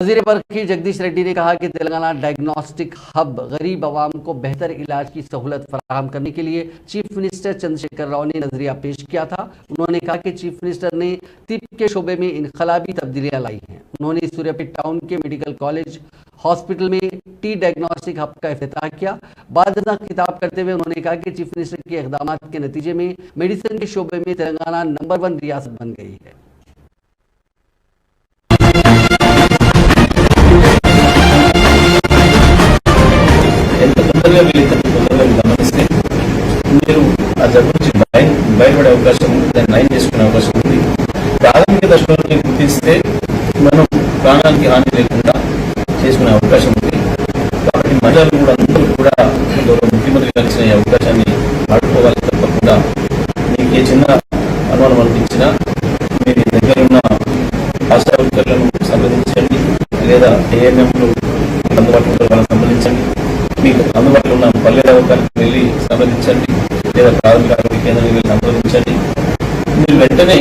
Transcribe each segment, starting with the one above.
वज़ीर बरकी जगदीश रेड्डी ने कहा कि तेलंगाना डायग्नोस्टिक हब गरीब आवाम को बेहतर इलाज की सहूलत फराहम करने के लिए चीफ मिनिस्टर चंद्रशेखर राव ने नजरिया पेश किया था। उन्होंने कहा कि चीफ मिनिस्टर ने तिब के शोबे में इनकलाबी तब्दीलियां लाई हैं। उन्होंने सूर्यापेट टाउन के मेडिकल कॉलेज हॉस्पिटल में टी डायग्नोस्टिक हब का इफ्तिताह किया। बाद में खिताब करते हुए उन्होंने कहा कि चीफ मिनिस्टर के इक़दाम के नतीजे में मेडिसिन के शोबे में तेलंगाना नंबर 1 रियासत बन गई है। గమనిస్తే మీరు ఆ జబ్బు నుంచి బయటపడే అవకాశం ఉంది, దాన్ని నయం చేసుకునే అవకాశం ఉంది. ప్రాథమిక దశలోనే గుర్తిస్తే మనం ప్రాణానికి హాని లేకుండా చేసుకునే అవకాశం ఉంది. కాబట్టి మహిళలు కూడా అందరూ కూడా గౌరవ ముఖ్యమంత్రి కలిసిన ఈ అవకాశాన్ని వాడుకోవాలి. తప్పకుండా మీకు ఏ చిన్న అనుమానం అనిపించినా మీరు దగ్గర ఉన్న ఆశా వర్కర్లను సంప్రదించండి, లేదా ఏఎన్ఎంలు అందుబాటులో వాళ్ళని సంప్రదించండి. మీకు అందుబాటులో ఉన్న పల్లె దవాఖానకు వెళ్ళి సంప్రదించండి, లేదా ప్రాథమిక ఆరోగ్య కేంద్రానికి వెళ్ళి సంప్రదించండి. మీరు వెంటనే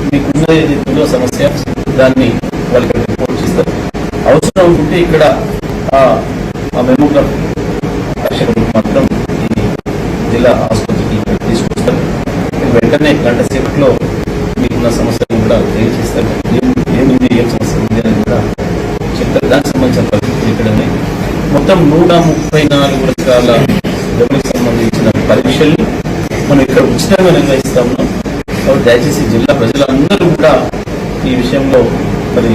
మీకున్న ఏదైతుందో సమస్య దాన్ని వాళ్ళకి రిపోర్ట్ చేస్తారు. అవసరం ఉంటే ఇక్కడ ఆ మెమోగ్రాఫ్ అక్షరం మాత్రం ఈ జిల్లా ఆసుపత్రికి తీసుకొస్తారు. వెంటనే గంట సేపట్లో మీకున్న సమస్యను కూడా తెలియజేస్తారు. ఏముంది, ఏం సమస్య ఉంది అనేది కూడా చెప్తారు. దానికి సంబంధించిన పరిస్థితులు ఇక్కడ ఉన్నాయి. మొత్తం 134 రకాల జబ్బులకు సంబంధించిన పరీక్షలు మనం ఇక్కడ ఉచితంగా నిర్వహిస్తా ఉన్నాం. కాబట్టి దయచేసి జిల్లా ప్రజలందరూ కూడా ఈ విషయంలో మరి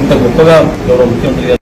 ఇంత గొప్పగా గౌరవ ముఖ్యమంత్రి గారు